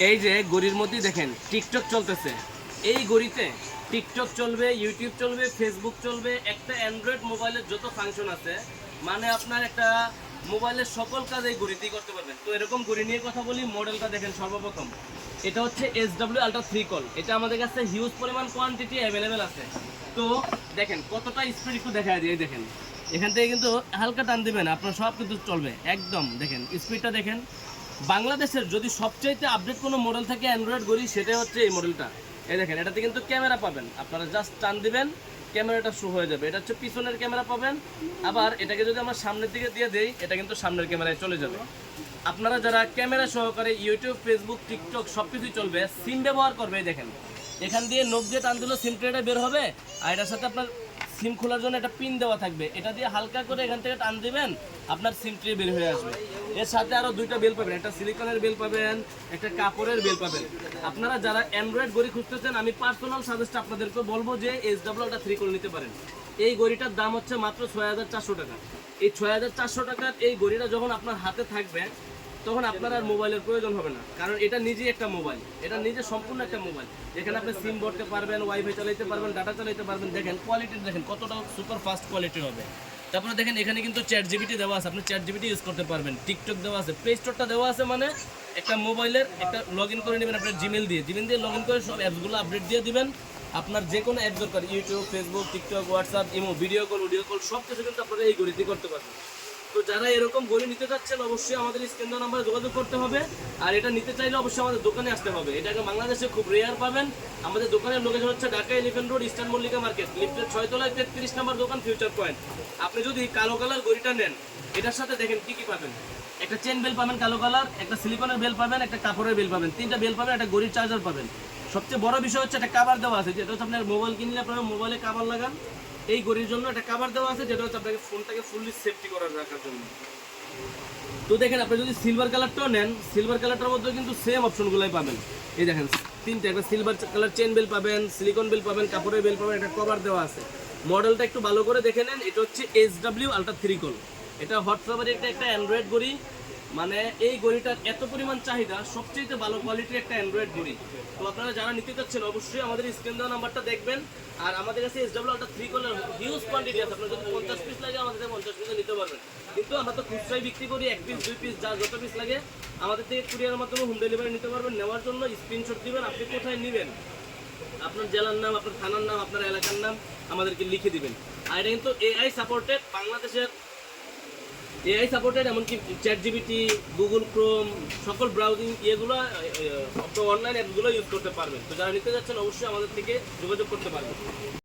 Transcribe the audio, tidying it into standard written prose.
এই যে ঘড়ির মধ্যে দেখেন টিকটক চলতেছে। এই ঘড়িতে টিকটক চলবে, ইউটিউব চলবে, ফেসবুক চলবে, একটা অ্যান্ড্রয়েড মোবাইলের যত ফাংশন আছে, মানে আপনার একটা মোবাইলের সকল কাজ এই ঘড়িতেই করতে পারবেন। তো এরকম ঘড়ি নিয়ে কথা বলি। মডেলটা দেখেন সর্বপ্রথম, এটা হচ্ছে SW আলট্রা 3 কল। এটা আমাদের কাছে হিউজ পরিমাণ কোয়ান্টিটি অ্যাভেলেবেল আছে। তো দেখেন কতটা স্পিড একটু দেখা দিয়ে, দেখেন এখান থেকে কিন্তু হালকা টান দিবেন, আপনার সব কিন্তু চলবে একদম। দেখেন স্পিডটা দেখেন। বাংলাদেশের যদি সবচাইতে আপডেট কোনো মডেল থাকে অ্যান্ড্রয়েড ঘড়ি, সেটা হচ্ছে এই মডেলটা। এই দেখেন এটাতে কিন্তু ক্যামেরা পাবেন, আপনারা জাস্ট টান দিবেন ক্যামেরাটা শো হয়ে যাবে। এটা হচ্ছে পিছনের ক্যামেরা পাবেন। আবার এটাকে যদি আমরা সামনের দিকে দিয়ে দেই, এটা কিন্তু সামনের ক্যামেরায় চলে যাবে। আপনারা যারা ক্যামেরা সহকারে ইউটিউব, ফেসবুক, টিকটক সব কিছুই চলবে, সিম ব্যবহার করবে, দেখেন এখান দিয়ে নখ দিয়ে টান দিলেও সিম ট্রেটা বের হবে। আর এটার সাথে আপনার সিম খোলার জন্য একটা পিন দেওয়া থাকবে, এটা দিয়ে হালকা করে এখান থেকে টান দিবেন, আপনার সিম ট্রে বের হয়ে আসবে। এর সাথে আরও দুইটা বেল পাবেন, একটা সিলিকনের বেল পাবেন, একটা কাপড়ের বেল পাবেন। আপনারা যারা অ্যান্ড্রয়েড ঘড়ি খুঁজতেছেন, আমি পার্সোনাল সাজেস্ট আপনাদেরকে বলবো যে SW আলট্রা 3 কল নিতে পারেন। এই ঘড়িটার দাম হচ্ছে মাত্র 6400 টাকা। এই 6400 টাকার এই ঘড়িটা যখন আপনার হাতে থাকবে, তখন আপনার আর মোবাইলের প্রয়োজন হবে না, কারণ এটা নিজেই একটা মোবাইল, এটা নিজে সম্পূর্ণ একটা মোবাইল। এখানে আপনি সিম ভরতে পারবেন, ওয়াইফাই চালাতে পারবেন, ডাটা চালাতে পারবেন। দেখেন কোয়ালিটি দেখেন কতটা সুপার ফাস্ট কোয়ালিটির হবে। তারপরে দেখেন এখানে কিন্তু চ্যাট জিপিটি দেওয়া আছে, আপনি চ্যাট জিপিটি ইউজ করতে পারবেন। টিকটক দেওয়া আছে, প্লে স্টোরটা দেওয়া আছে, মানে একটা মোবাইলের একটা লগ ইন করে নেবেন আপনার জিমেল দিয়ে লগ ইন করে সব অ্যাপসগুলো আপডেট দিয়ে দিবেন। আপনার যে কোনো অ্যাপ দরকার, YouTube, Facebook, TikTok, WhatsApp, imo, video call, audio call, সব কিছু কিন্তু আপনারা এই ঘড়িতে করতে পারবেন। তো যারা এরকম ঘড়ি নিতে চাচ্ছেন, অবশ্যই আমাদের স্ক্রিন দেওয়া নাম্বারে যোগাযোগ করতে হবে। আর এটা নিতে চাইলে অবশ্যই আমাদের দোকানে আসতে হবে। এটাকে বাংলাদেশে খুব রেয়ার পাবেন। আমাদের দোকানের লোকেশন হচ্ছে Dhaka elephant road, eastern Mallika market, লিফটের 6 তলায় 33 নম্বর দোকান, ফিউচার পয়েন্ট। আপনি যদি কালো কালার ঘড়িটা নেন, এটার সাথে দেখেন কি কি পাবেন। একটা চেন বেল পাবেন কালো কালার, একটা সিলিকনের বেল পাবেন, একটা কাপড়ের বেল পাবেন, 3টা বেল পাবেন, একটা ঘড়ির চার্জার পাবেন। সবচেয়ে বড় বিষয় হচ্ছে একটা কভার দেওয়া আছে, যেটা হচ্ছে আপনার মোবাইল কিনলে আপনারা মোবাইলে কভার লাগান। এই ঘড়ির জন্য একটা কভার দেওয়া আছে, যেটা হচ্ছে আপনাকে ফোনটাকে ফুললি সেফটি করে রাখার জন্য। তো দেখেন আপনি যদি সিলভার কালারটাও নেন, সিলভার কালারটার মধ্যে কিন্তু সেম অপশনগুলোই পাবেন। এই দেখেন 3টে, একটা সিলভার কালার চেন বেল পাবেন, সিলিকন বেল পাবেন, কাপড়ের বেল পাবেন, একটা কভার দেওয়া আছে। মডেলটা একটু ভালো করে দেখে নেন। এটা হচ্ছে SW আলট্রা 3 কল। এটা হোয়াটসঅ্যাপের একটা অ্যান্ড্রয়েড ঘড়ি। মানে এই ঘড়িটার এত পরিমাণ চাহিদা, সবচেয়ে ভালো কোয়ালিটির একটা অ্যান্ড্রয়েড ঘড়ি। তো আপনারা যারা নিতে চাচ্ছেন, অবশ্যই আমাদের স্ক্রিন দেওয়া নাম্বারটা দেখবেন। আর আমাদের কাছে SW আলট্রা 3 কলের হিউজ কোয়ান্টিটি আছে, আপনার যদি 50 পিস লাগে আমাদের থেকে 50 পিসে নিতে পারবেন। কিন্তু আমরা তো খুচরাই বিক্রি করি, 1 পিস 2 পিস যা যত পিস লাগে আমাদের থেকে কুরিয়ারের মাধ্যমে হোম ডেলিভারি নিতে পারবেন। নেওয়ার জন্য স্ক্রিনশট দিবেন, আপনি কোথায় নেবেন, আপনার জেলার নাম, আপনার থানার নাম, আপনার এলাকার নাম আমাদেরকে লিখে দিবেন। আর এটা কিন্তু AI সাপোর্টেড, বাংলাদেশের AI সাপোর্টেড, এমনকি চ্যাট জিপিটি, গুগল ক্রোম, সকল ব্রাউজিং এগুলো অনলাইন অ্যাপগুলো ইউজ করতে পারবেন। তো যারা নিতে যাচ্ছেন অবশ্যই আমাদের থেকে যোগাযোগ করতে পারবেন।